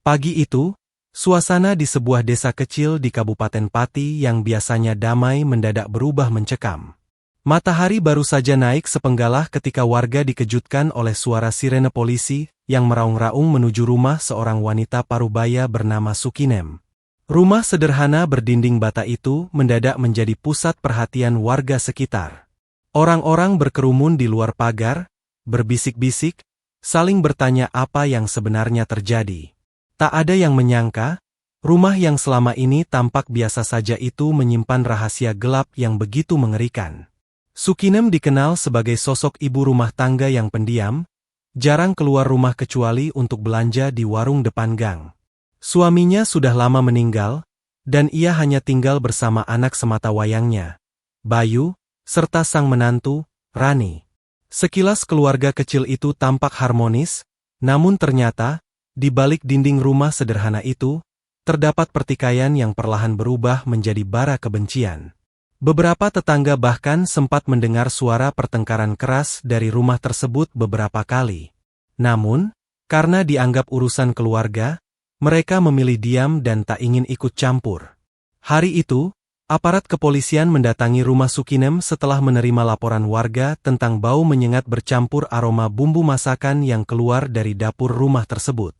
Pagi itu, suasana di sebuah desa kecil di Kabupaten Pati yang biasanya damai mendadak berubah mencekam. Matahari baru saja naik sepenggalah ketika warga dikejutkan oleh suara sirene polisi yang meraung-raung menuju rumah seorang wanita parubaya bernama Sukinem. Rumah sederhana berdinding bata itu mendadak menjadi pusat perhatian warga sekitar. Orang-orang berkerumun di luar pagar, berbisik-bisik, saling bertanya apa yang sebenarnya terjadi. Tak ada yang menyangka, rumah yang selama ini tampak biasa saja itu menyimpan rahasia gelap yang begitu mengerikan. Sukinem dikenal sebagai sosok ibu rumah tangga yang pendiam, jarang keluar rumah kecuali untuk belanja di warung depan gang. Suaminya sudah lama meninggal, dan ia hanya tinggal bersama anak sematawayangnya, Bayu, serta sang menantu, Rani. Sekilas keluarga kecil itu tampak harmonis, namun ternyata, di balik dinding rumah sederhana itu, terdapat pertikaian yang perlahan berubah menjadi bara kebencian. Beberapa tetangga bahkan sempat mendengar suara pertengkaran keras dari rumah tersebut beberapa kali. Namun, karena dianggap urusan keluarga, mereka memilih diam dan tak ingin ikut campur. Hari itu, aparat kepolisian mendatangi rumah Sukinem setelah menerima laporan warga tentang bau menyengat bercampur aroma bumbu masakan yang keluar dari dapur rumah tersebut.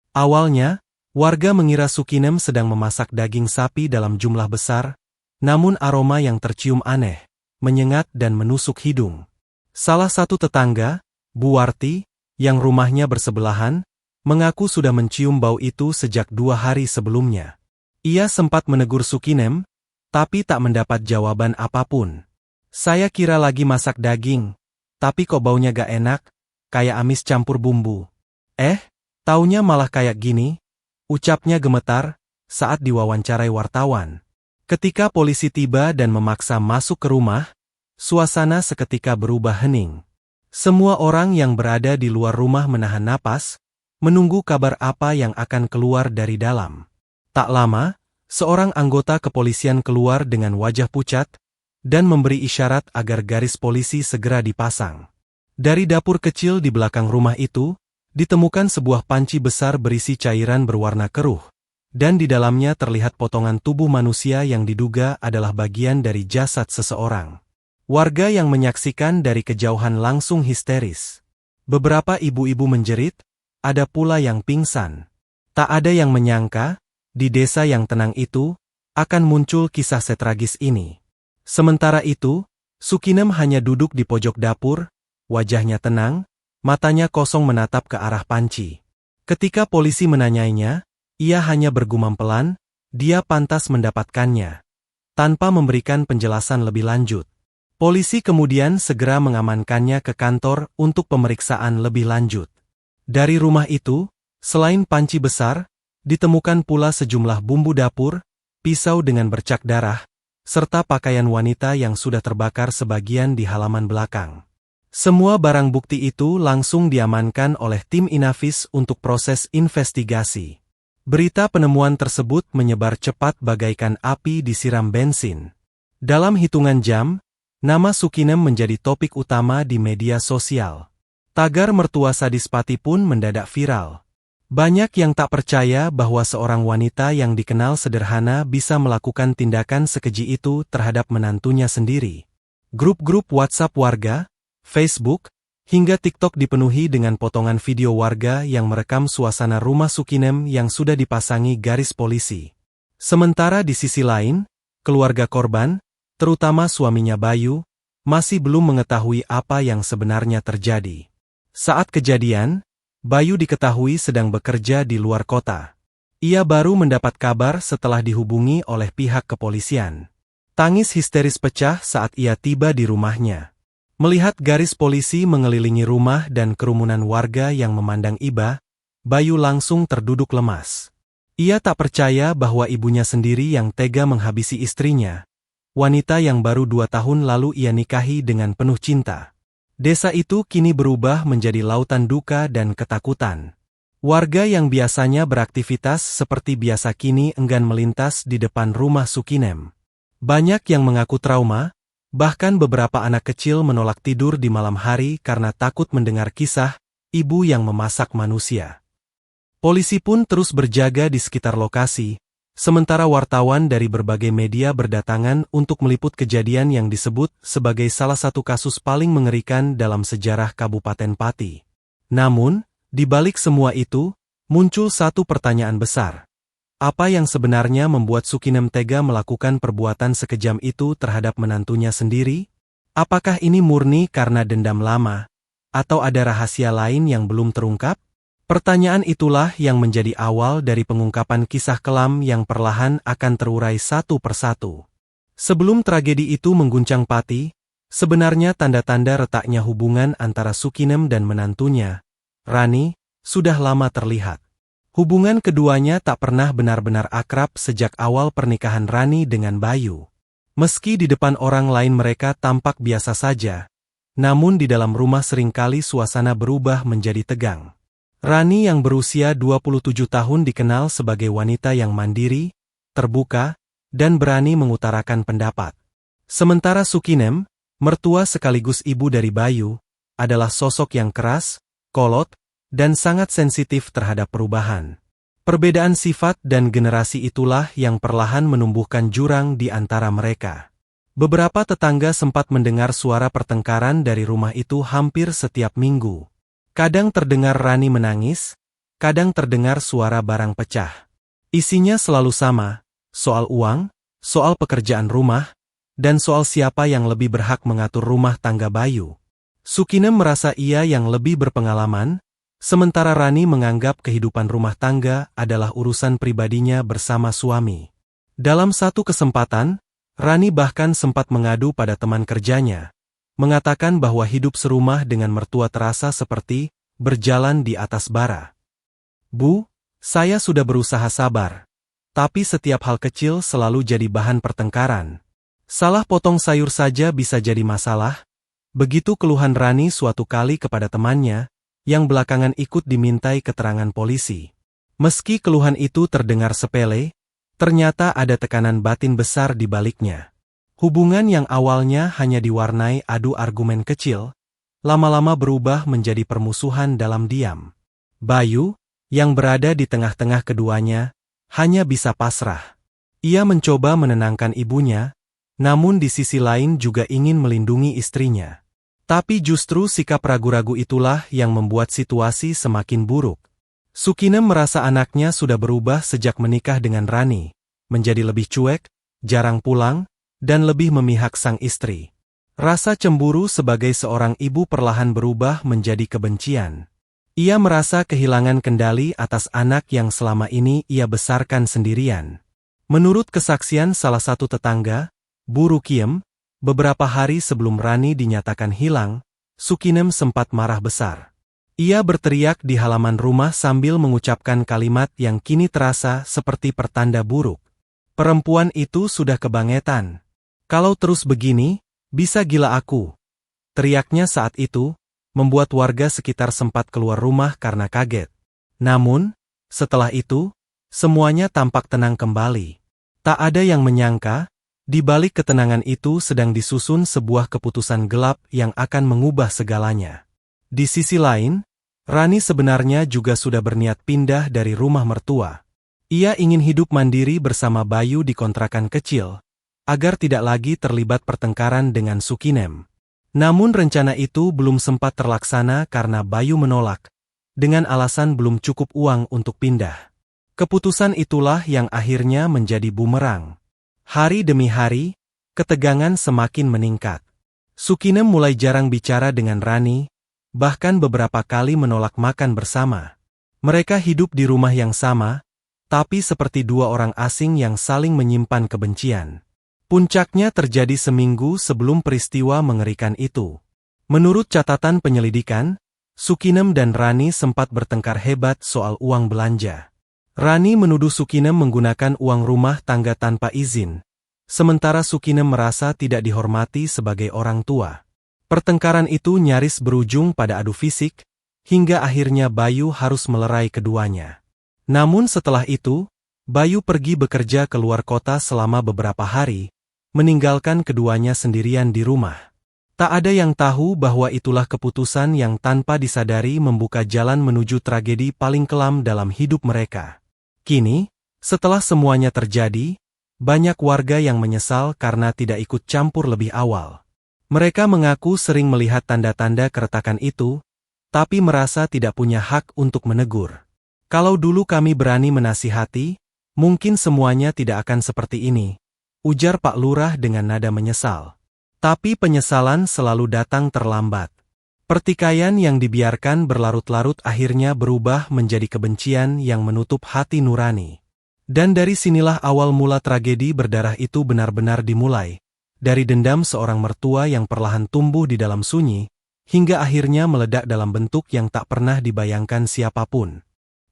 Awalnya, warga mengira Sukinem sedang memasak daging sapi dalam jumlah besar, namun aroma yang tercium aneh, menyengat dan menusuk hidung. Salah satu tetangga, Bu Warti, yang rumahnya bersebelahan, mengaku sudah mencium bau itu sejak 2 hari sebelumnya. Ia sempat menegur Sukinem, tapi tak mendapat jawaban apapun. Saya kira lagi masak daging, tapi kok baunya gak enak, kayak amis campur bumbu. Taunya malah kayak gini, ucapnya gemetar saat diwawancarai wartawan. Ketika polisi tiba dan memaksa masuk ke rumah, suasana seketika berubah hening. Semua orang yang berada di luar rumah menahan napas, menunggu kabar apa yang akan keluar dari dalam. Tak lama, seorang anggota kepolisian keluar dengan wajah pucat, dan memberi isyarat agar garis polisi segera dipasang. Dari dapur kecil di belakang rumah itu, ditemukan sebuah panci besar berisi cairan berwarna keruh, dan di dalamnya terlihat potongan tubuh manusia yang diduga adalah bagian dari jasad seseorang. Warga yang menyaksikan dari kejauhan langsung histeris. Beberapa ibu-ibu menjerit, ada pula yang pingsan. Tak ada yang menyangka, di desa yang tenang itu, akan muncul kisah setragis ini. Sementara itu, Sukinem hanya duduk di pojok dapur, wajahnya tenang, matanya kosong menatap ke arah panci. Ketika polisi menanyainya, ia hanya bergumam pelan, dia pantas mendapatkannya. Tanpa memberikan penjelasan lebih lanjut. Polisi kemudian segera mengamankannya ke kantor untuk pemeriksaan lebih lanjut. Dari rumah itu, selain panci besar, ditemukan pula sejumlah bumbu dapur, pisau dengan bercak darah, serta pakaian wanita yang sudah terbakar sebagian di halaman belakang. Semua barang bukti itu langsung diamankan oleh tim Inafis untuk proses investigasi. Berita penemuan tersebut menyebar cepat bagaikan api disiram bensin. Dalam hitungan jam, nama Sukinem menjadi topik utama di media sosial. Tagar mertua sadis Pati pun mendadak viral. Banyak yang tak percaya bahwa seorang wanita yang dikenal sederhana bisa melakukan tindakan sekeji itu terhadap menantunya sendiri. Grup-grup WhatsApp warga, Facebook, hingga TikTok dipenuhi dengan potongan video warga yang merekam suasana rumah Sukinem yang sudah dipasangi garis polisi. Sementara di sisi lain, keluarga korban, terutama suaminya Bayu, masih belum mengetahui apa yang sebenarnya terjadi. Saat kejadian, Bayu diketahui sedang bekerja di luar kota. Ia baru mendapat kabar setelah dihubungi oleh pihak kepolisian. Tangis histeris pecah saat ia tiba di rumahnya. Melihat garis polisi mengelilingi rumah dan kerumunan warga yang memandang iba, Bayu langsung terduduk lemas. Ia tak percaya bahwa ibunya sendiri yang tega menghabisi istrinya, wanita yang baru 2 tahun lalu ia nikahi dengan penuh cinta. Desa itu kini berubah menjadi lautan duka dan ketakutan. Warga yang biasanya beraktivitas seperti biasa kini enggan melintas di depan rumah Sukinem. Banyak yang mengaku trauma, bahkan beberapa anak kecil menolak tidur di malam hari karena takut mendengar kisah ibu yang memasak manusia. Polisi pun terus berjaga di sekitar lokasi, sementara wartawan dari berbagai media berdatangan untuk meliput kejadian yang disebut sebagai salah satu kasus paling mengerikan dalam sejarah Kabupaten Pati. Namun, di balik semua itu, muncul satu pertanyaan besar. Apa yang sebenarnya membuat Sukinem tega melakukan perbuatan sekejam itu terhadap menantunya sendiri? Apakah ini murni karena dendam lama, atau ada rahasia lain yang belum terungkap? Pertanyaan itulah yang menjadi awal dari pengungkapan kisah kelam yang perlahan akan terurai satu persatu. Sebelum tragedi itu mengguncang Pati, sebenarnya tanda-tanda retaknya hubungan antara Sukinem dan menantunya, Rani, sudah lama terlihat. Hubungan keduanya tak pernah benar-benar akrab sejak awal pernikahan Rani dengan Bayu. Meski di depan orang lain mereka tampak biasa saja, namun di dalam rumah seringkali suasana berubah menjadi tegang. Rani yang berusia 27 tahun dikenal sebagai wanita yang mandiri, terbuka, dan berani mengutarakan pendapat. Sementara Sukinem, mertua sekaligus ibu dari Bayu, adalah sosok yang keras, kolot, dan sangat sensitif terhadap perubahan. Perbedaan sifat dan generasi itulah yang perlahan menumbuhkan jurang di antara mereka. Beberapa tetangga sempat mendengar suara pertengkaran dari rumah itu hampir setiap minggu. Kadang terdengar Rani menangis, kadang terdengar suara barang pecah. Isinya selalu sama, soal uang, soal pekerjaan rumah, dan soal siapa yang lebih berhak mengatur rumah tangga Bayu. Sukinem merasa ia yang lebih berpengalaman, sementara Rani menganggap kehidupan rumah tangga adalah urusan pribadinya bersama suami. Dalam satu kesempatan, Rani bahkan sempat mengadu pada teman kerjanya, mengatakan bahwa hidup serumah dengan mertua terasa seperti berjalan di atas bara. Bu, saya sudah berusaha sabar, tapi setiap hal kecil selalu jadi bahan pertengkaran. Salah potong sayur saja bisa jadi masalah. Begitu keluhan Rani suatu kali kepada temannya, yang belakangan ikut dimintai keterangan polisi. Meski keluhan itu terdengar sepele, ternyata ada tekanan batin besar di baliknya. Hubungan yang awalnya hanya diwarnai adu argumen kecil, lama-lama berubah menjadi permusuhan dalam diam. Bayu, yang berada di tengah-tengah keduanya, hanya bisa pasrah. Ia mencoba menenangkan ibunya, namun di sisi lain juga ingin melindungi istrinya. Tapi justru sikap ragu-ragu itulah yang membuat situasi semakin buruk. Sukinem merasa anaknya sudah berubah sejak menikah dengan Rani, menjadi lebih cuek, jarang pulang, dan lebih memihak sang istri. Rasa cemburu sebagai seorang ibu perlahan berubah menjadi kebencian. Ia merasa kehilangan kendali atas anak yang selama ini ia besarkan sendirian. Menurut kesaksian salah satu tetangga, Bu Rukiem, beberapa hari sebelum Rani dinyatakan hilang, Sukinem sempat marah besar. Ia berteriak di halaman rumah sambil mengucapkan kalimat yang kini terasa seperti pertanda buruk. Perempuan itu sudah kebangetan. Kalau terus begini, bisa gila aku. Teriaknya saat itu, membuat warga sekitar sempat keluar rumah karena kaget. Namun, setelah itu, semuanya tampak tenang kembali. Tak ada yang menyangka, di balik ketenangan itu sedang disusun sebuah keputusan gelap yang akan mengubah segalanya. Di sisi lain, Rani sebenarnya juga sudah berniat pindah dari rumah mertua. Ia ingin hidup mandiri bersama Bayu di kontrakan kecil, agar tidak lagi terlibat pertengkaran dengan Sukinem. Namun rencana itu belum sempat terlaksana karena Bayu menolak, dengan alasan belum cukup uang untuk pindah. Keputusan itulah yang akhirnya menjadi bumerang. Hari demi hari, ketegangan semakin meningkat. Sukinem mulai jarang bicara dengan Rani, bahkan beberapa kali menolak makan bersama. Mereka hidup di rumah yang sama, tapi seperti dua orang asing yang saling menyimpan kebencian. Puncaknya terjadi seminggu sebelum peristiwa mengerikan itu. Menurut catatan penyelidikan, Sukinem dan Rani sempat bertengkar hebat soal uang belanja. Rani menuduh Sukinem menggunakan uang rumah tangga tanpa izin, sementara Sukinem merasa tidak dihormati sebagai orang tua. Pertengkaran itu nyaris berujung pada adu fisik, hingga akhirnya Bayu harus melerai keduanya. Namun setelah itu, Bayu pergi bekerja keluar kota selama beberapa hari, meninggalkan keduanya sendirian di rumah. Tak ada yang tahu bahwa itulah keputusan yang tanpa disadari membuka jalan menuju tragedi paling kelam dalam hidup mereka. Kini, setelah semuanya terjadi, banyak warga yang menyesal karena tidak ikut campur lebih awal. Mereka mengaku sering melihat tanda-tanda keretakan itu, tapi merasa tidak punya hak untuk menegur. Kalau dulu kami berani menasihati, mungkin semuanya tidak akan seperti ini, ujar Pak Lurah dengan nada menyesal. Tapi penyesalan selalu datang terlambat. Pertikaian yang dibiarkan berlarut-larut akhirnya berubah menjadi kebencian yang menutup hati nurani. Dan dari sinilah awal mula tragedi berdarah itu benar-benar dimulai, dari dendam seorang mertua yang perlahan tumbuh di dalam sunyi, hingga akhirnya meledak dalam bentuk yang tak pernah dibayangkan siapapun.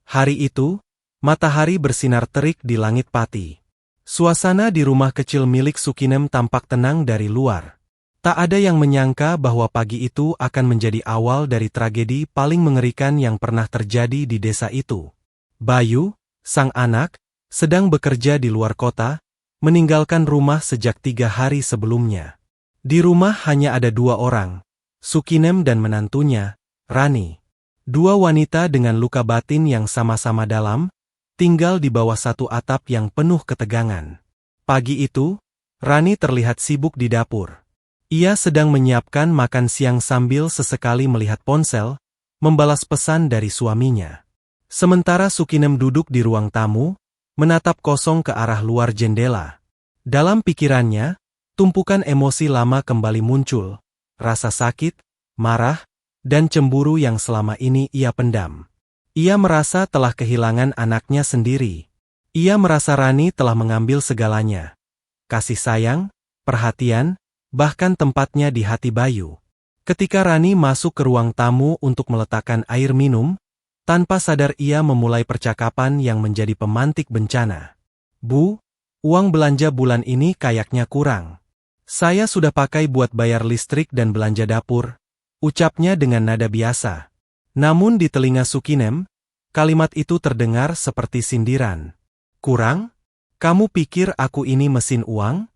Hari itu, matahari bersinar terik di langit Pati. Suasana di rumah kecil milik Sukinem tampak tenang dari luar. Tak ada yang menyangka bahwa pagi itu akan menjadi awal dari tragedi paling mengerikan yang pernah terjadi di desa itu. Bayu, sang anak, sedang bekerja di luar kota, meninggalkan rumah sejak 3 hari sebelumnya. Di rumah hanya ada 2 orang, Sukinem dan menantunya, Rani. 2 wanita dengan luka batin yang sama-sama dalam, tinggal di bawah satu atap yang penuh ketegangan. Pagi itu, Rani terlihat sibuk di dapur. Ia sedang menyiapkan makan siang sambil sesekali melihat ponsel, membalas pesan dari suaminya. Sementara Sukinem duduk di ruang tamu, menatap kosong ke arah luar jendela. Dalam pikirannya, tumpukan emosi lama kembali muncul, rasa sakit, marah, dan cemburu yang selama ini ia pendam. Ia merasa telah kehilangan anaknya sendiri. Ia merasa Rani telah mengambil segalanya. Kasih sayang, perhatian, bahkan tempatnya di hati Bayu. Ketika Rani masuk ke ruang tamu untuk meletakkan air minum, tanpa sadar ia memulai percakapan yang menjadi pemantik bencana. "Bu, uang belanja bulan ini kayaknya kurang. Saya sudah pakai buat bayar listrik dan belanja dapur," ucapnya dengan nada biasa. Namun di telinga Sukinem, kalimat itu terdengar seperti sindiran. "Kurang? Kamu pikir aku ini mesin uang?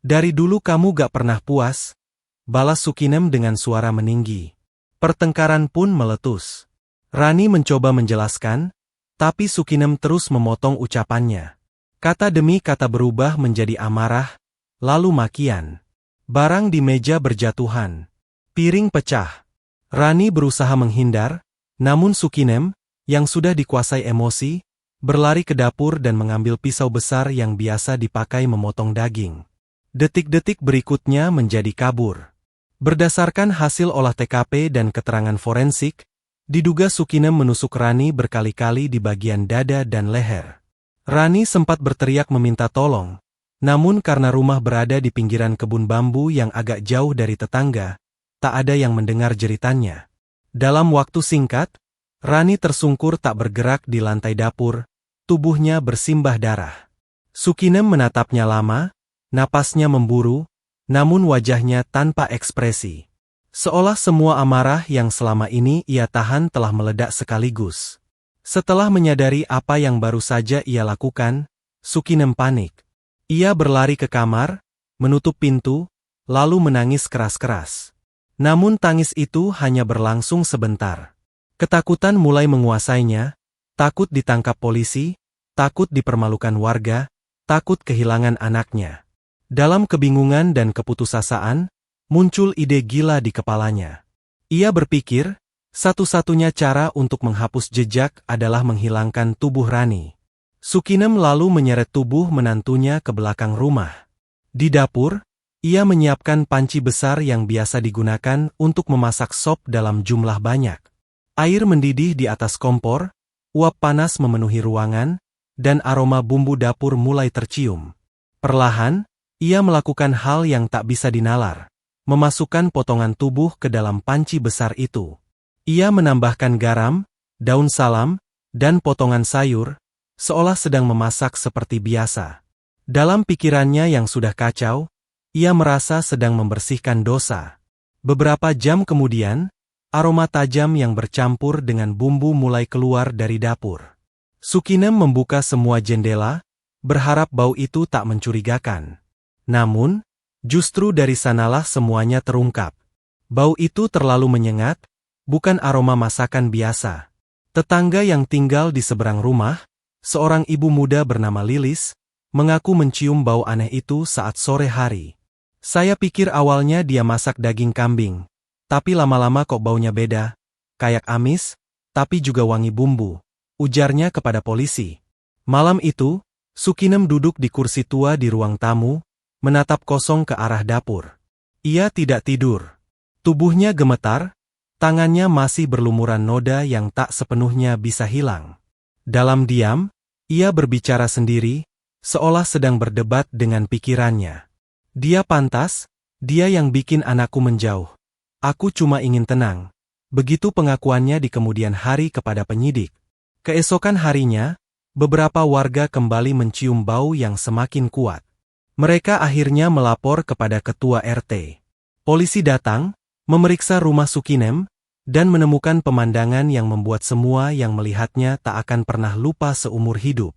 Dari dulu kamu gak pernah puas," balas Sukinem dengan suara meninggi. Pertengkaran pun meletus. Rani mencoba menjelaskan, tapi Sukinem terus memotong ucapannya. Kata demi kata berubah menjadi amarah, lalu makian. Barang di meja berjatuhan. Piring pecah. Rani berusaha menghindar, namun Sukinem, yang sudah dikuasai emosi, berlari ke dapur dan mengambil pisau besar yang biasa dipakai memotong daging. Detik-detik berikutnya menjadi kabur. Berdasarkan hasil olah TKP dan keterangan forensik, diduga Sukinem menusuk Rani berkali-kali di bagian dada dan leher. Rani sempat berteriak meminta tolong, namun karena rumah berada di pinggiran kebun bambu yang agak jauh dari tetangga, tak ada yang mendengar jeritannya. Dalam waktu singkat, Rani tersungkur tak bergerak di lantai dapur, tubuhnya bersimbah darah. Sukinem menatapnya lama, napasnya memburu, namun wajahnya tanpa ekspresi. Seolah semua amarah yang selama ini ia tahan telah meledak sekaligus. Setelah menyadari apa yang baru saja ia lakukan, Sukinem panik. Ia berlari ke kamar, menutup pintu, lalu menangis keras-keras. Namun tangis itu hanya berlangsung sebentar. Ketakutan mulai menguasainya, takut ditangkap polisi, takut dipermalukan warga, takut kehilangan anaknya. Dalam kebingungan dan keputusasaan, muncul ide gila di kepalanya. Ia berpikir, satu-satunya cara untuk menghapus jejak adalah menghilangkan tubuh Rani. Sukinem lalu menyeret tubuh menantunya ke belakang rumah. Di dapur, ia menyiapkan panci besar yang biasa digunakan untuk memasak sop dalam jumlah banyak. Air mendidih di atas kompor, uap panas memenuhi ruangan, dan aroma bumbu dapur mulai tercium. Perlahan, ia melakukan hal yang tak bisa dinalar, memasukkan potongan tubuh ke dalam panci besar itu. Ia menambahkan garam, daun salam, dan potongan sayur, seolah sedang memasak seperti biasa. Dalam pikirannya yang sudah kacau, ia merasa sedang membersihkan dosa. Beberapa jam kemudian, aroma tajam yang bercampur dengan bumbu mulai keluar dari dapur. Sukinem membuka semua jendela, berharap bau itu tak mencurigakan. Namun, justru dari sanalah semuanya terungkap. Bau itu terlalu menyengat, bukan aroma masakan biasa. Tetangga yang tinggal di seberang rumah, seorang ibu muda bernama Lilis, mengaku mencium bau aneh itu saat sore hari. Saya pikir awalnya dia masak daging kambing, tapi lama-lama kok baunya beda, kayak amis, tapi juga wangi bumbu, ujarnya kepada polisi. Malam itu, Sukinem duduk di kursi tua di ruang tamu, menatap kosong ke arah dapur. Ia tidak tidur. Tubuhnya gemetar, tangannya masih berlumuran noda yang tak sepenuhnya bisa hilang. Dalam diam, ia berbicara sendiri, seolah sedang berdebat dengan pikirannya. Dia pantas, dia yang bikin anakku menjauh. Aku cuma ingin tenang. Begitu pengakuannya di kemudian hari kepada penyidik. Keesokan harinya, beberapa warga kembali mencium bau yang semakin kuat. Mereka akhirnya melapor kepada ketua RT. Polisi datang, memeriksa rumah Sukinem, dan menemukan pemandangan yang membuat semua yang melihatnya tak akan pernah lupa seumur hidup.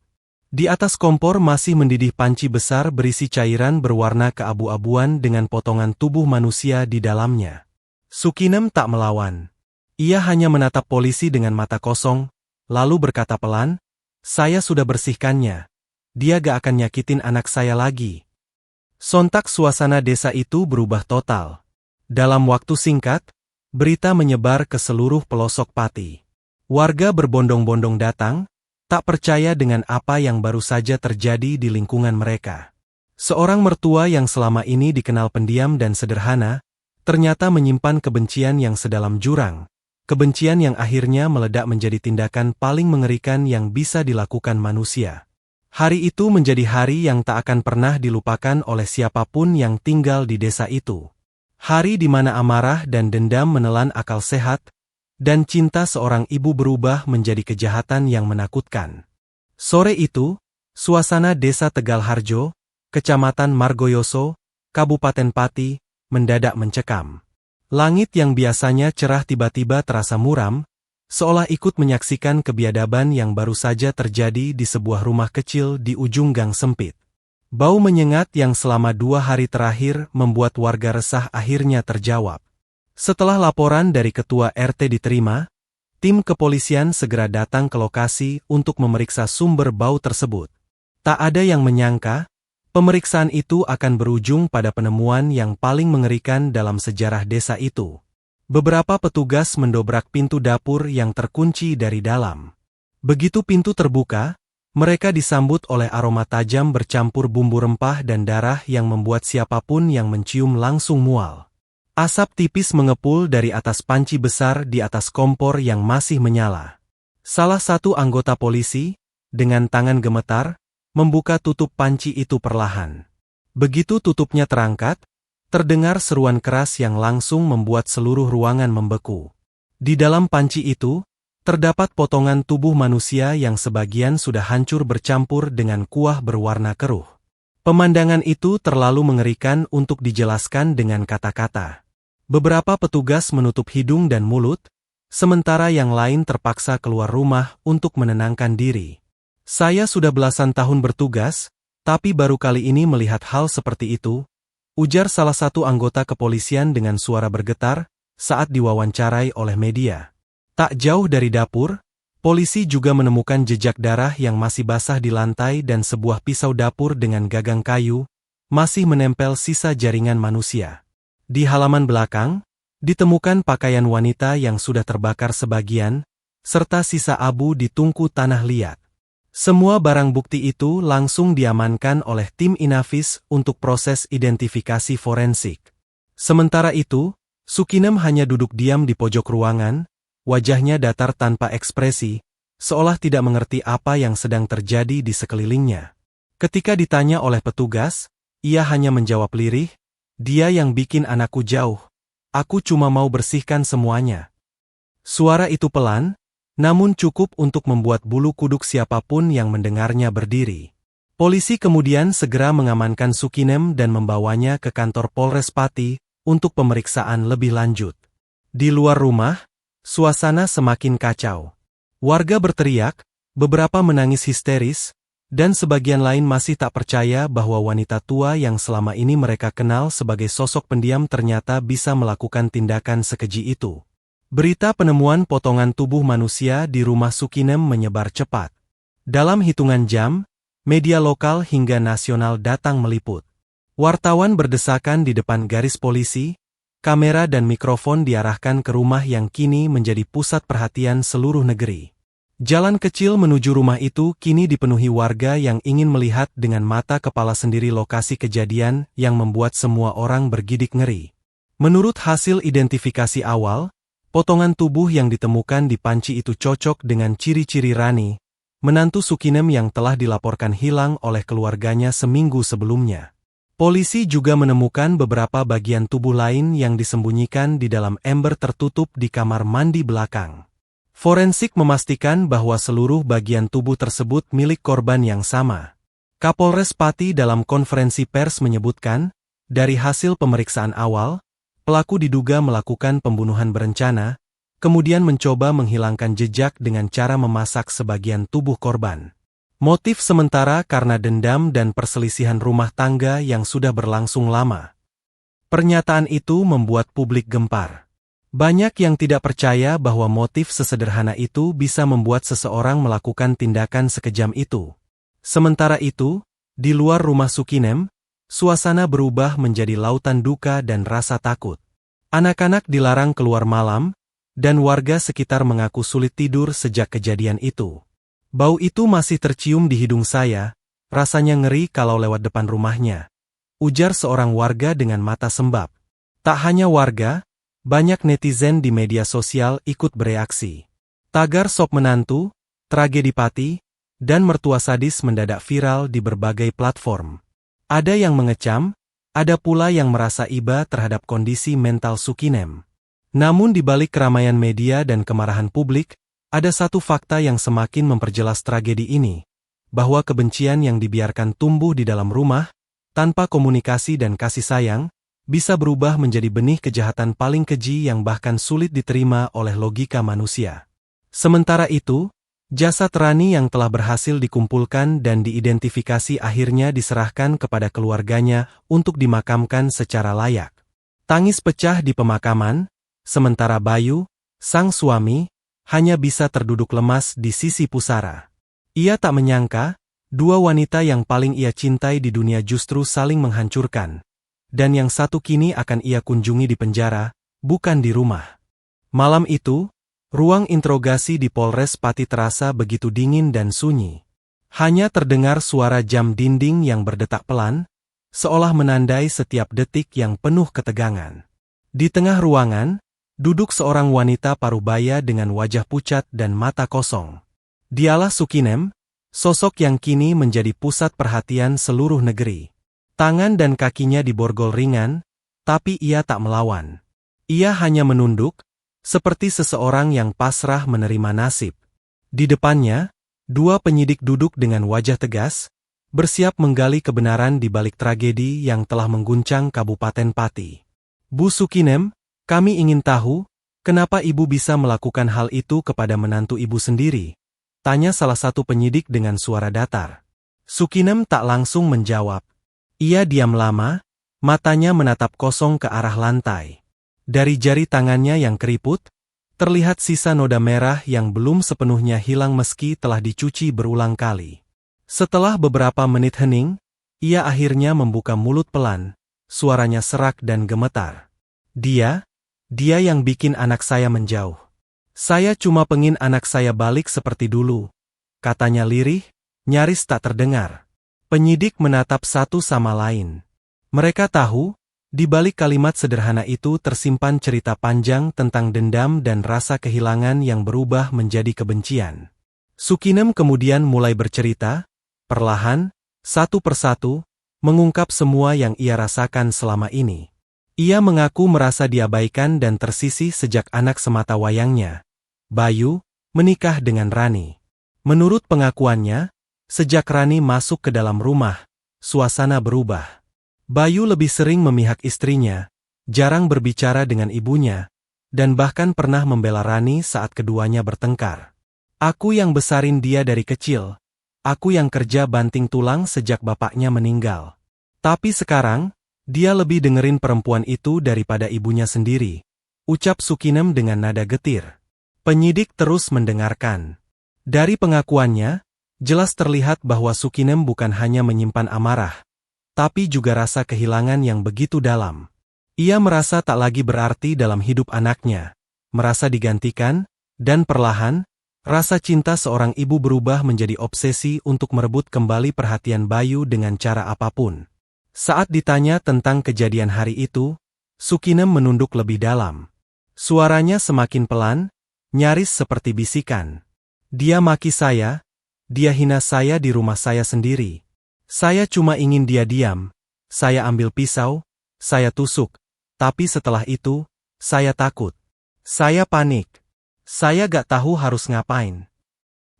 Di atas kompor masih mendidih panci besar berisi cairan berwarna keabu-abuan dengan potongan tubuh manusia di dalamnya. Sukinem tak melawan. Ia hanya menatap polisi dengan mata kosong, lalu berkata pelan, "Saya sudah bersihkannya. Dia gak akan nyakitin anak saya lagi." Sontak suasana desa itu berubah total. Dalam waktu singkat, berita menyebar ke seluruh pelosok Pati. Warga berbondong-bondong datang, tak percaya dengan apa yang baru saja terjadi di lingkungan mereka. Seorang mertua yang selama ini dikenal pendiam dan sederhana, ternyata menyimpan kebencian yang sedalam jurang. Kebencian yang akhirnya meledak menjadi tindakan paling mengerikan yang bisa dilakukan manusia. Hari itu menjadi hari yang tak akan pernah dilupakan oleh siapapun yang tinggal di desa itu. Hari di mana amarah dan dendam menelan akal sehat, dan cinta seorang ibu berubah menjadi kejahatan yang menakutkan. Sore itu, suasana desa Tegalharjo, Kecamatan Margoyoso, Kabupaten Pati, mendadak mencekam. Langit yang biasanya cerah tiba-tiba terasa muram, seolah ikut menyaksikan kebiadaban yang baru saja terjadi di sebuah rumah kecil di ujung gang sempit. Bau menyengat yang selama 2 hari terakhir membuat warga resah akhirnya terjawab. Setelah laporan dari ketua RT diterima, tim kepolisian segera datang ke lokasi untuk memeriksa sumber bau tersebut. Tak ada yang menyangka, pemeriksaan itu akan berujung pada penemuan yang paling mengerikan dalam sejarah desa itu. Beberapa petugas mendobrak pintu dapur yang terkunci dari dalam. Begitu pintu terbuka, mereka disambut oleh aroma tajam bercampur bumbu rempah dan darah yang membuat siapapun yang mencium langsung mual. Asap tipis mengepul dari atas panci besar di atas kompor yang masih menyala. Salah satu anggota polisi, dengan tangan gemetar, membuka tutup panci itu perlahan. Begitu tutupnya terangkat, terdengar seruan keras yang langsung membuat seluruh ruangan membeku. Di dalam panci itu, terdapat potongan tubuh manusia yang sebagian sudah hancur bercampur dengan kuah berwarna keruh. Pemandangan itu terlalu mengerikan untuk dijelaskan dengan kata-kata. Beberapa petugas menutup hidung dan mulut, sementara yang lain terpaksa keluar rumah untuk menenangkan diri. "Saya sudah belasan tahun bertugas, tapi baru kali ini melihat hal seperti itu," ujar salah satu anggota kepolisian dengan suara bergetar saat diwawancarai oleh media. Tak jauh dari dapur, polisi juga menemukan jejak darah yang masih basah di lantai dan sebuah pisau dapur dengan gagang kayu, masih menempel sisa jaringan manusia. Di halaman belakang, ditemukan pakaian wanita yang sudah terbakar sebagian, serta sisa abu di tungku tanah liat. Semua barang bukti itu langsung diamankan oleh tim Inavis untuk proses identifikasi forensik. Sementara itu, Sukinem hanya duduk diam di pojok ruangan, wajahnya datar tanpa ekspresi, seolah tidak mengerti apa yang sedang terjadi di sekelilingnya. Ketika ditanya oleh petugas, ia hanya menjawab lirih, "Dia yang bikin anakku jauh. Aku cuma mau bersihkan semuanya." Suara itu pelan, namun cukup untuk membuat bulu kuduk siapapun yang mendengarnya berdiri. Polisi kemudian segera mengamankan Sukinem dan membawanya ke kantor Polres Pati untuk pemeriksaan lebih lanjut. Di luar rumah, suasana semakin kacau. Warga berteriak, beberapa menangis histeris, Dan sebagian lain masih tak percaya bahwa wanita tua yang selama ini mereka kenal sebagai sosok pendiam ternyata bisa melakukan tindakan sekeji itu. Berita penemuan potongan tubuh manusia di rumah Sukinem menyebar cepat. Dalam hitungan jam, media lokal hingga nasional datang meliput. Wartawan berdesakan di depan garis polisi, kamera dan mikrofon diarahkan ke rumah yang kini menjadi pusat perhatian seluruh negeri. Jalan kecil menuju rumah itu kini dipenuhi warga yang ingin melihat dengan mata kepala sendiri lokasi kejadian yang membuat semua orang bergidik ngeri. Menurut hasil identifikasi awal, potongan tubuh yang ditemukan di panci itu cocok dengan ciri-ciri Rani, menantu Sukinem yang telah dilaporkan hilang oleh keluarganya seminggu sebelumnya. Polisi juga menemukan beberapa bagian tubuh lain yang disembunyikan di dalam ember tertutup di kamar mandi belakang. Forensik memastikan bahwa seluruh bagian tubuh tersebut milik korban yang sama. Kapolres Pati dalam konferensi pers menyebutkan, dari hasil pemeriksaan awal, pelaku diduga melakukan pembunuhan berencana, kemudian mencoba menghilangkan jejak dengan cara memasak sebagian tubuh korban. Motif sementara karena dendam dan perselisihan rumah tangga yang sudah berlangsung lama. Pernyataan itu membuat publik gempar. Banyak yang tidak percaya bahwa motif sesederhana itu bisa membuat seseorang melakukan tindakan sekejam itu. Sementara itu, di luar rumah Sukinem, suasana berubah menjadi lautan duka dan rasa takut. Anak-anak dilarang keluar malam, dan warga sekitar mengaku sulit tidur sejak kejadian itu. Bau itu masih tercium di hidung saya, rasanya ngeri kalau lewat depan rumahnya, ujar seorang warga dengan mata sembab. Tak hanya warga, banyak netizen di media sosial ikut bereaksi. Tagar sop menantu, tragedi Pati, dan mertua sadis mendadak viral di berbagai platform. Ada yang mengecam, ada pula yang merasa iba terhadap kondisi mental Sukinem. Namun di balik keramaian media dan kemarahan publik, ada satu fakta yang semakin memperjelas tragedi ini, bahwa kebencian yang dibiarkan tumbuh di dalam rumah, tanpa komunikasi dan kasih sayang, bisa berubah menjadi benih kejahatan paling keji yang bahkan sulit diterima oleh logika manusia. Sementara itu, jasad Rani yang telah berhasil dikumpulkan dan diidentifikasi akhirnya diserahkan kepada keluarganya untuk dimakamkan secara layak. Tangis pecah di pemakaman, sementara Bayu, sang suami, hanya bisa terduduk lemas di sisi pusara. Ia tak menyangka, dua wanita yang paling ia cintai di dunia justru saling menghancurkan. Dan yang satu kini akan ia kunjungi di penjara, bukan di rumah. Malam itu, ruang interogasi di Polres Pati terasa begitu dingin dan sunyi. Hanya terdengar suara jam dinding yang berdetak pelan, seolah menandai setiap detik yang penuh ketegangan. Di tengah ruangan, duduk seorang wanita parubaya dengan wajah pucat dan mata kosong. Dialah Sukinem, sosok yang kini menjadi pusat perhatian seluruh negeri. Tangan dan kakinya diborgol ringan, tapi ia tak melawan. Ia hanya menunduk, seperti seseorang yang pasrah menerima nasib. Di depannya, dua penyidik duduk dengan wajah tegas, bersiap menggali kebenaran di balik tragedi yang telah mengguncang Kabupaten Pati. Bu Sukinem, kami ingin tahu, kenapa ibu bisa melakukan hal itu kepada menantu ibu sendiri? Tanya salah satu penyidik dengan suara datar. Sukinem tak langsung menjawab. Ia diam lama, matanya menatap kosong ke arah lantai. Dari jari tangannya yang keriput, terlihat sisa noda merah yang belum sepenuhnya hilang meski telah dicuci berulang kali. Setelah beberapa menit hening, ia akhirnya membuka mulut pelan, suaranya serak dan gemetar. Dia yang bikin anak saya menjauh. Saya cuma pengin anak saya balik seperti dulu, katanya lirih, nyaris tak terdengar. Penyidik menatap satu sama lain. Mereka tahu, di balik kalimat sederhana itu tersimpan cerita panjang tentang dendam dan rasa kehilangan yang berubah menjadi kebencian. Sukinem kemudian mulai bercerita, perlahan, satu persatu, mengungkap semua yang ia rasakan selama ini. Ia mengaku merasa diabaikan dan tersisih sejak anak semata wayangnya, Bayu, menikah dengan Rani. Menurut pengakuannya, sejak Rani masuk ke dalam rumah, suasana berubah. Bayu lebih sering memihak istrinya, jarang berbicara dengan ibunya, dan bahkan pernah membela Rani saat keduanya bertengkar. Aku yang besarin dia dari kecil. aku yang kerja banting tulang sejak bapaknya meninggal. Tapi sekarang, dia lebih dengerin perempuan itu daripada ibunya sendiri, ucap Sukinem dengan nada getir. Penyidik terus mendengarkan. Dari pengakuannya, jelas terlihat bahwa Sukinem bukan hanya menyimpan amarah, tapi juga rasa kehilangan yang begitu dalam. Ia merasa tak lagi berarti dalam hidup anaknya, merasa digantikan, dan perlahan, rasa cinta seorang ibu berubah menjadi obsesi untuk merebut kembali perhatian Bayu dengan cara apapun. Saat ditanya tentang kejadian hari itu, Sukinem menunduk lebih dalam. Suaranya semakin pelan, nyaris seperti bisikan. Dia maki saya, dia hina saya di rumah saya sendiri. Saya cuma ingin dia diam, saya ambil pisau, saya tusuk, tapi setelah itu, saya takut. Saya panik. Saya gak tahu harus ngapain.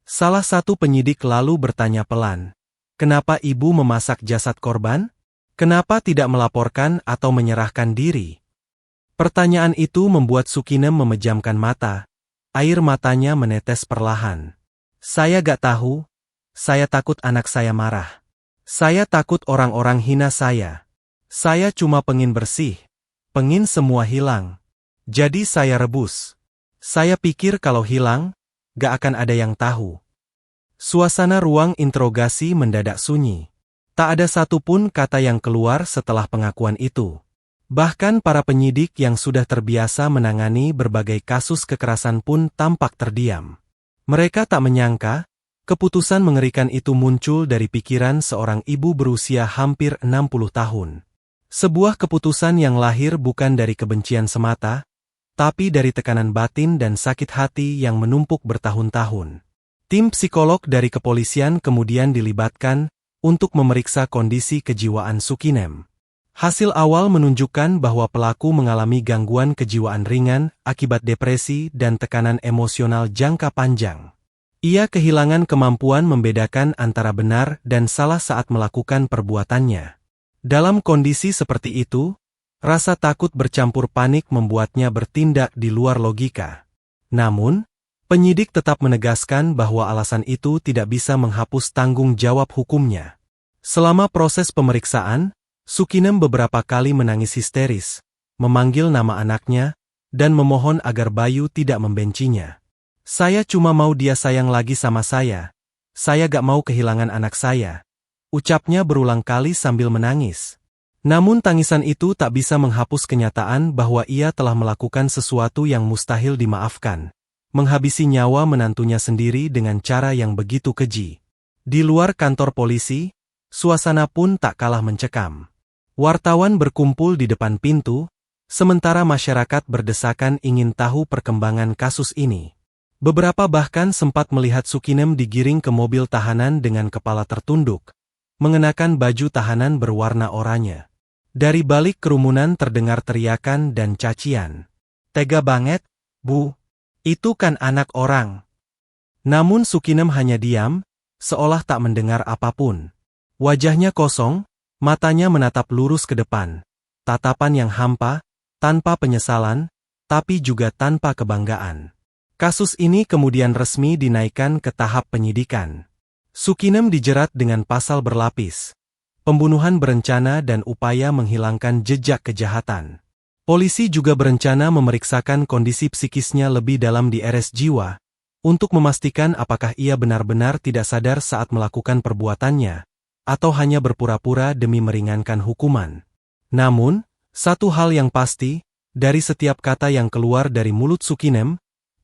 Salah satu penyidik lalu bertanya pelan, kenapa ibu memasak jasad korban? Kenapa tidak melaporkan atau menyerahkan diri? Pertanyaan itu membuat Sukinem memejamkan mata, air matanya menetes perlahan. Saya gak tahu, saya takut anak saya marah. Saya takut orang-orang hina saya. Saya cuma pengin bersih, pengin semua hilang. Jadi saya rebus. Saya pikir kalau hilang, gak akan ada yang tahu. Suasana ruang interogasi mendadak sunyi. Tak ada satupun kata yang keluar setelah pengakuan itu. Bahkan para penyidik yang sudah terbiasa menangani berbagai kasus kekerasan pun tampak terdiam. Mereka tak menyangka, keputusan mengerikan itu muncul dari pikiran seorang ibu berusia hampir 60 tahun. Sebuah keputusan yang lahir bukan dari kebencian semata, tapi dari tekanan batin dan sakit hati yang menumpuk bertahun-tahun. Tim psikolog dari kepolisian kemudian dilibatkan untuk memeriksa kondisi kejiwaan Sukinem. Hasil awal menunjukkan bahwa pelaku mengalami gangguan kejiwaan ringan akibat depresi dan tekanan emosional jangka panjang. Ia kehilangan kemampuan membedakan antara benar dan salah saat melakukan perbuatannya. Dalam kondisi seperti itu, rasa takut bercampur panik membuatnya bertindak di luar logika. Namun, penyidik tetap menegaskan bahwa alasan itu tidak bisa menghapus tanggung jawab hukumnya. Selama proses pemeriksaan, Sukinem beberapa kali menangis histeris, memanggil nama anaknya, dan memohon agar Bayu tidak membencinya. Saya cuma mau dia sayang lagi sama saya gak mau kehilangan anak saya, ucapnya berulang kali sambil menangis. Namun tangisan itu tak bisa menghapus kenyataan bahwa ia telah melakukan sesuatu yang mustahil dimaafkan, menghabisi nyawa menantunya sendiri dengan cara yang begitu keji. Di luar kantor polisi, suasana pun tak kalah mencekam. Wartawan berkumpul di depan pintu, sementara masyarakat berdesakan ingin tahu perkembangan kasus ini. Beberapa bahkan sempat melihat Sukinem digiring ke mobil tahanan dengan kepala tertunduk, mengenakan baju tahanan berwarna oranye. Dari balik kerumunan terdengar teriakan dan cacian. Tega banget, Bu. Itu kan anak orang. Namun Sukinem hanya diam, seolah tak mendengar apapun. Wajahnya kosong, matanya menatap lurus ke depan. Tatapan yang hampa, tanpa penyesalan, tapi juga tanpa kebanggaan. Kasus ini kemudian resmi dinaikkan ke tahap penyidikan. Sukinem dijerat dengan pasal berlapis, pembunuhan berencana dan upaya menghilangkan jejak kejahatan. Polisi juga berencana memeriksakan kondisi psikisnya lebih dalam di RS jiwa, untuk memastikan apakah ia benar-benar tidak sadar saat melakukan perbuatannya, atau hanya berpura-pura demi meringankan hukuman. Namun, satu hal yang pasti, dari setiap kata yang keluar dari mulut Sukinem,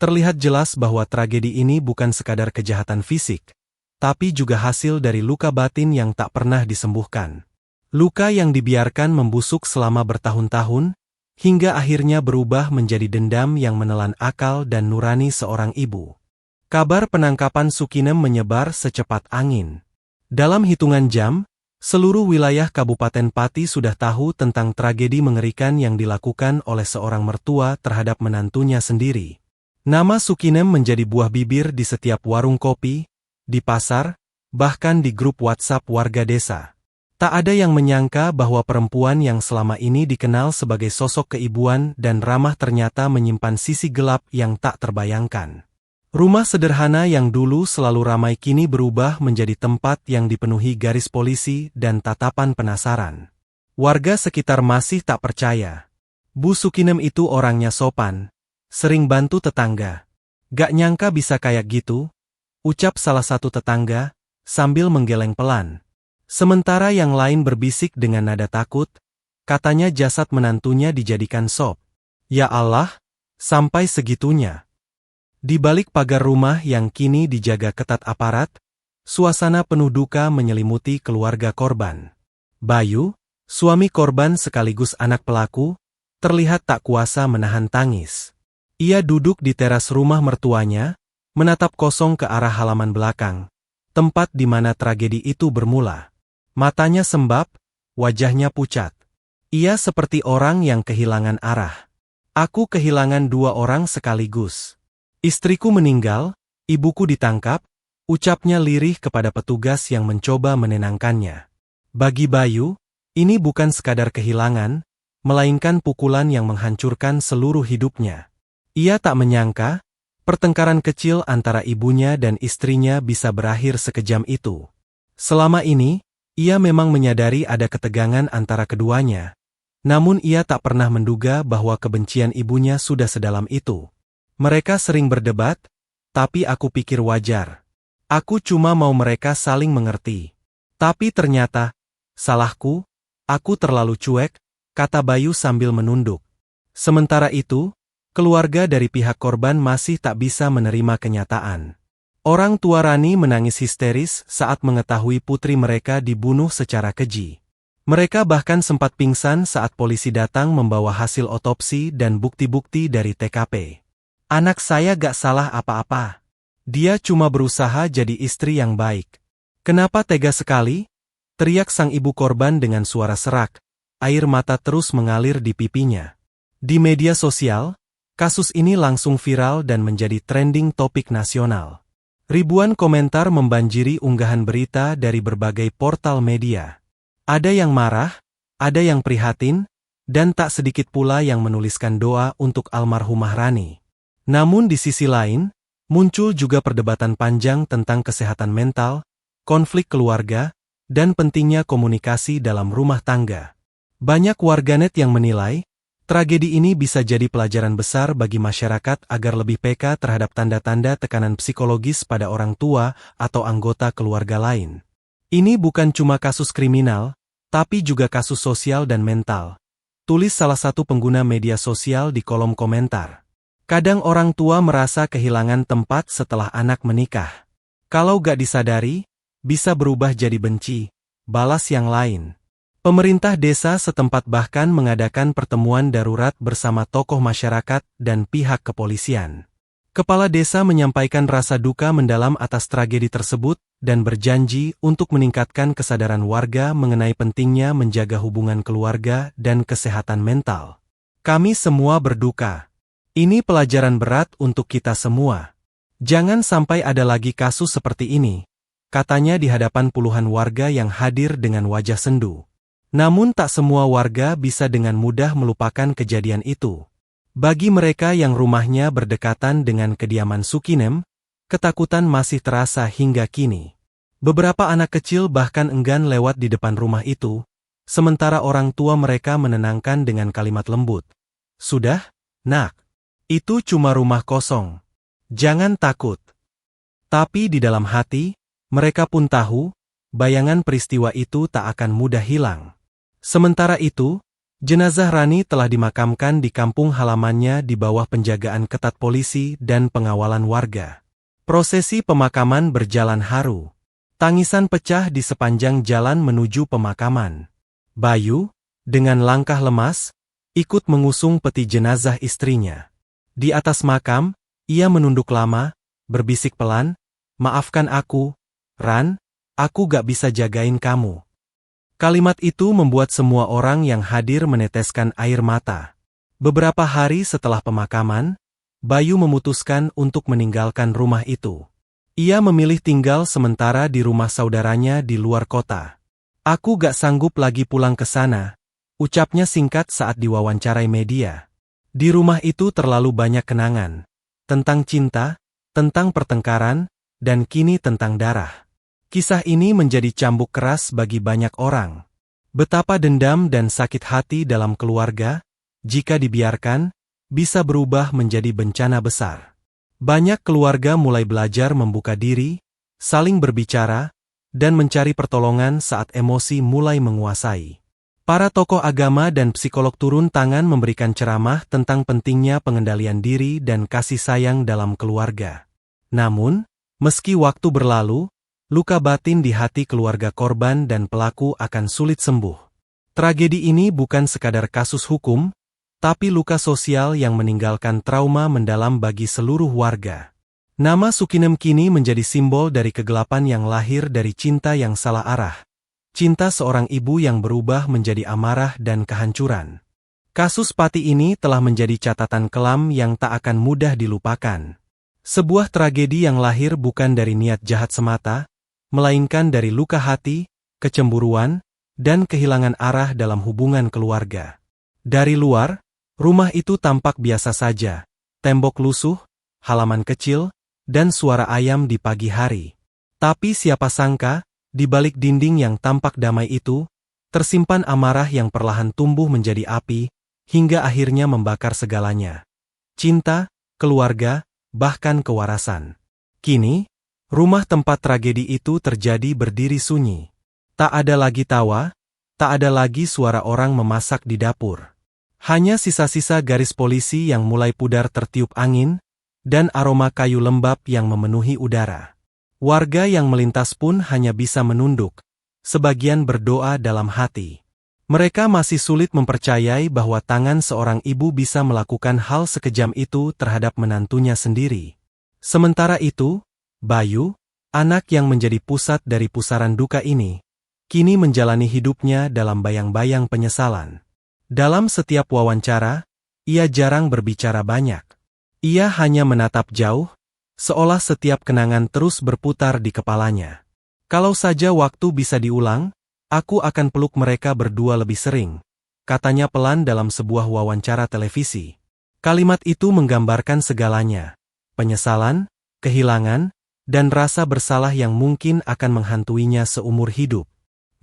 terlihat jelas bahwa tragedi ini bukan sekadar kejahatan fisik, tapi juga hasil dari luka batin yang tak pernah disembuhkan. Luka yang dibiarkan membusuk selama bertahun-tahun, hingga akhirnya berubah menjadi dendam yang menelan akal dan nurani seorang ibu. Kabar penangkapan Sukinem menyebar secepat angin. Dalam hitungan jam, seluruh wilayah Kabupaten Pati sudah tahu tentang tragedi mengerikan yang dilakukan oleh seorang mertua terhadap menantunya sendiri. Nama Sukinem menjadi buah bibir di setiap warung kopi, di pasar, bahkan di grup WhatsApp warga desa. Tak ada yang menyangka bahwa perempuan yang selama ini dikenal sebagai sosok keibuan dan ramah ternyata menyimpan sisi gelap yang tak terbayangkan. Rumah sederhana yang dulu selalu ramai kini berubah menjadi tempat yang dipenuhi garis polisi dan tatapan penasaran. Warga sekitar masih tak percaya. Bu Sukinem itu orangnya sopan, sering bantu tetangga. Gak nyangka bisa kayak gitu, ucap salah satu tetangga, sambil menggeleng pelan. Sementara yang lain berbisik dengan nada takut, katanya jasad menantunya dijadikan sop. Ya Allah, sampai segitunya. Di balik pagar rumah yang kini dijaga ketat aparat, suasana penuh duka menyelimuti keluarga korban. Bayu, suami korban sekaligus anak pelaku, terlihat tak kuasa menahan tangis. Ia duduk di teras rumah mertuanya, menatap kosong ke arah halaman belakang, tempat di mana tragedi itu bermula. Matanya sembab, wajahnya pucat. Ia seperti orang yang kehilangan arah. Aku kehilangan dua orang sekaligus. Istriku meninggal, ibuku ditangkap, ucapnya lirih kepada petugas yang mencoba menenangkannya. Bagi Bayu, ini bukan sekadar kehilangan, melainkan pukulan yang menghancurkan seluruh hidupnya. Ia tak menyangka, pertengkaran kecil antara ibunya dan istrinya bisa berakhir sekejam itu. Selama ini, ia memang menyadari ada ketegangan antara keduanya, namun ia tak pernah menduga bahwa kebencian ibunya sudah sedalam itu. Mereka sering berdebat, tapi aku pikir wajar. Aku cuma mau mereka saling mengerti. Tapi ternyata, salahku, aku terlalu cuek, kata Bayu sambil menunduk. Sementara itu, keluarga dari pihak korban masih tak bisa menerima kenyataan. Orang tua Rani menangis histeris saat mengetahui putri mereka dibunuh secara keji. Mereka bahkan sempat pingsan saat polisi datang membawa hasil otopsi dan bukti-bukti dari TKP. Anak saya gak salah apa-apa. Dia cuma berusaha jadi istri yang baik. Kenapa tega sekali? Teriak sang ibu korban dengan suara serak. Air mata terus mengalir di pipinya. Di media sosial, kasus ini langsung viral dan menjadi trending topik nasional. Ribuan komentar membanjiri unggahan berita dari berbagai portal media. Ada yang marah, ada yang prihatin, dan tak sedikit pula yang menuliskan doa untuk almarhumah Rani. Namun di sisi lain, muncul juga perdebatan panjang tentang kesehatan mental, konflik keluarga, dan pentingnya komunikasi dalam rumah tangga. Banyak warganet yang menilai, tragedi ini bisa jadi pelajaran besar bagi masyarakat agar lebih peka terhadap tanda-tanda tekanan psikologis pada orang tua atau anggota keluarga lain. Ini bukan cuma kasus kriminal, tapi juga kasus sosial dan mental. Tulis salah satu pengguna media sosial di kolom komentar. Kadang orang tua merasa kehilangan tempat setelah anak menikah. Kalau gak disadari, bisa berubah jadi benci, balas yang lain. Pemerintah desa setempat bahkan mengadakan pertemuan darurat bersama tokoh masyarakat dan pihak kepolisian. Kepala desa menyampaikan rasa duka mendalam atas tragedi tersebut dan berjanji untuk meningkatkan kesadaran warga mengenai pentingnya menjaga hubungan keluarga dan kesehatan mental. Kami semua berduka. Ini pelajaran berat untuk kita semua. Jangan sampai ada lagi kasus seperti ini, katanya di hadapan puluhan warga yang hadir dengan wajah sendu. Namun tak semua warga bisa dengan mudah melupakan kejadian itu. Bagi mereka yang rumahnya berdekatan dengan kediaman Sukinem, ketakutan masih terasa hingga kini. Beberapa anak kecil bahkan enggan lewat di depan rumah itu, sementara orang tua mereka menenangkan dengan kalimat lembut. Sudah, nak. Itu cuma rumah kosong. Jangan takut. Tapi di dalam hati, mereka pun tahu, bayangan peristiwa itu tak akan mudah hilang. Sementara itu, jenazah Rani telah dimakamkan di kampung halamannya di bawah penjagaan ketat polisi dan pengawalan warga. Prosesi pemakaman berjalan haru. Tangisan pecah di sepanjang jalan menuju pemakaman. Bayu, dengan langkah lemas, ikut mengusung peti jenazah istrinya. Di atas makam, ia menunduk lama, berbisik pelan, "Maafkan aku, Ran, aku gak bisa jagain kamu." Kalimat itu membuat semua orang yang hadir meneteskan air mata. Beberapa hari setelah pemakaman, Bayu memutuskan untuk meninggalkan rumah itu. Ia memilih tinggal sementara di rumah saudaranya di luar kota. "Aku gak sanggup lagi pulang ke sana," ucapnya singkat saat diwawancarai media. Di rumah itu terlalu banyak kenangan. Tentang cinta, tentang pertengkaran, dan kini tentang darah. Kisah ini menjadi cambuk keras bagi banyak orang. Betapa dendam dan sakit hati dalam keluarga, jika dibiarkan, bisa berubah menjadi bencana besar. Banyak keluarga mulai belajar membuka diri, saling berbicara, dan mencari pertolongan saat emosi mulai menguasai. Para tokoh agama dan psikolog turun tangan memberikan ceramah tentang pentingnya pengendalian diri dan kasih sayang dalam keluarga. Namun, meski waktu berlalu, luka batin di hati keluarga korban dan pelaku akan sulit sembuh. Tragedi ini bukan sekadar kasus hukum, tapi luka sosial yang meninggalkan trauma mendalam bagi seluruh warga. Nama Sukinem kini menjadi simbol dari kegelapan yang lahir dari cinta yang salah arah. Cinta seorang ibu yang berubah menjadi amarah dan kehancuran. Kasus Pati ini telah menjadi catatan kelam yang tak akan mudah dilupakan. Sebuah tragedi yang lahir bukan dari niat jahat semata, melainkan dari luka hati, kecemburuan, dan kehilangan arah dalam hubungan keluarga. Dari luar, rumah itu tampak biasa saja, tembok lusuh, halaman kecil, dan suara ayam di pagi hari. Tapi siapa sangka, di balik dinding yang tampak damai itu, tersimpan amarah yang perlahan tumbuh menjadi api, hingga akhirnya membakar segalanya. Cinta, keluarga, bahkan kewarasan. Kini, rumah tempat tragedi itu terjadi berdiri sunyi. Tak ada lagi tawa, tak ada lagi suara orang memasak di dapur. Hanya sisa-sisa garis polisi yang mulai pudar tertiup angin, dan aroma kayu lembab yang memenuhi udara. Warga yang melintas pun hanya bisa menunduk, sebagian berdoa dalam hati. Mereka masih sulit mempercayai bahwa tangan seorang ibu bisa melakukan hal sekejam itu terhadap menantunya sendiri. Sementara itu, Bayu, anak yang menjadi pusat dari pusaran duka ini, kini menjalani hidupnya dalam bayang-bayang penyesalan. Dalam setiap wawancara, ia jarang berbicara banyak. Ia hanya menatap jauh, seolah setiap kenangan terus berputar di kepalanya. Kalau saja waktu bisa diulang, aku akan peluk mereka berdua lebih sering, katanya pelan dalam sebuah wawancara televisi. Kalimat itu menggambarkan segalanya, penyesalan, kehilangan, dan rasa bersalah yang mungkin akan menghantuinya seumur hidup.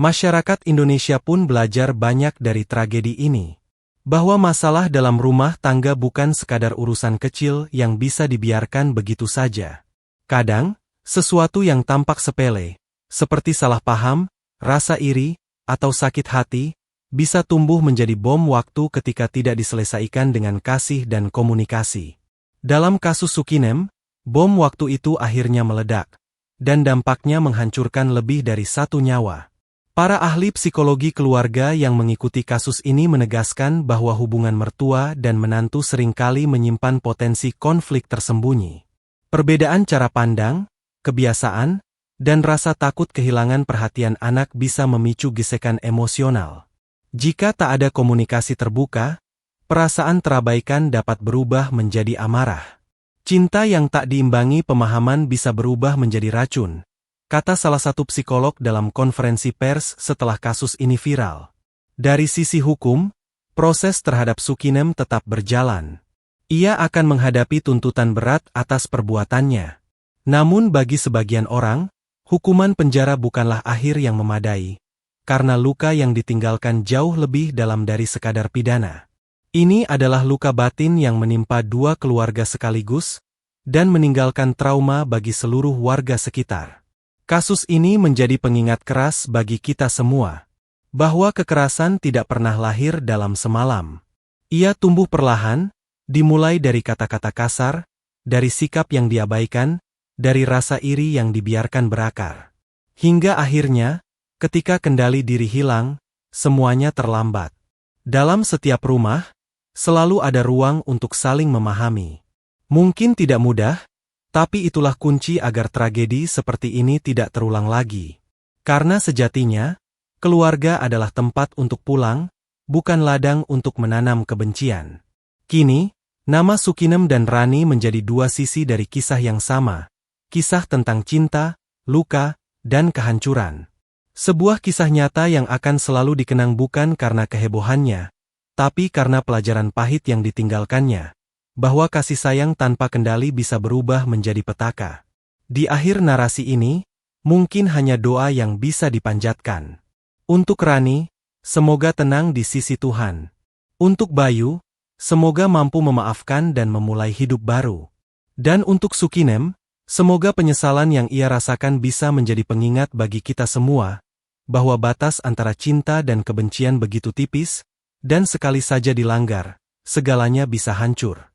Masyarakat Indonesia pun belajar banyak dari tragedi ini. Bahwa masalah dalam rumah tangga bukan sekadar urusan kecil yang bisa dibiarkan begitu saja. Kadang, sesuatu yang tampak sepele, seperti salah paham, rasa iri, atau sakit hati, bisa tumbuh menjadi bom waktu ketika tidak diselesaikan dengan kasih dan komunikasi. Dalam kasus Sukinem, bom waktu itu akhirnya meledak, dan dampaknya menghancurkan lebih dari satu nyawa. Para ahli psikologi keluarga yang mengikuti kasus ini menegaskan bahwa hubungan mertua dan menantu seringkali menyimpan potensi konflik tersembunyi. Perbedaan cara pandang, kebiasaan, dan rasa takut kehilangan perhatian anak bisa memicu gesekan emosional. Jika tak ada komunikasi terbuka, perasaan terabaikan dapat berubah menjadi amarah. Cinta yang tak diimbangi pemahaman bisa berubah menjadi racun, kata salah satu psikolog dalam konferensi pers setelah kasus ini viral. Dari sisi hukum, proses terhadap Sukinem tetap berjalan. Ia akan menghadapi tuntutan berat atas perbuatannya. Namun bagi sebagian orang, hukuman penjara bukanlah akhir yang memadai, karena luka yang ditinggalkan jauh lebih dalam dari sekadar pidana. Ini adalah luka batin yang menimpa dua keluarga sekaligus, dan meninggalkan trauma bagi seluruh warga sekitar. Kasus ini menjadi pengingat keras bagi kita semua, bahwa kekerasan tidak pernah lahir dalam semalam. Ia tumbuh perlahan, dimulai dari kata-kata kasar, dari sikap yang diabaikan, dari rasa iri yang dibiarkan berakar. Hingga akhirnya, ketika kendali diri hilang, semuanya terlambat. Dalam setiap rumah, selalu ada ruang untuk saling memahami. Mungkin tidak mudah, tapi itulah kunci agar tragedi seperti ini tidak terulang lagi. Karena sejatinya, keluarga adalah tempat untuk pulang, bukan ladang untuk menanam kebencian. Kini, nama Sukinem dan Rani menjadi dua sisi dari kisah yang sama, kisah tentang cinta, luka, dan kehancuran. Sebuah kisah nyata yang akan selalu dikenang bukan karena kehebohannya, tapi karena pelajaran pahit yang ditinggalkannya. bahwa kasih sayang tanpa kendali bisa berubah menjadi petaka. Di akhir narasi ini, mungkin hanya doa yang bisa dipanjatkan. Untuk Rani, semoga tenang di sisi Tuhan. Untuk Bayu, semoga mampu memaafkan dan memulai hidup baru. Dan untuk Sukinem, semoga penyesalan yang ia rasakan bisa menjadi pengingat bagi kita semua, bahwa batas antara cinta dan kebencian begitu tipis, dan sekali saja dilanggar, segalanya bisa hancur.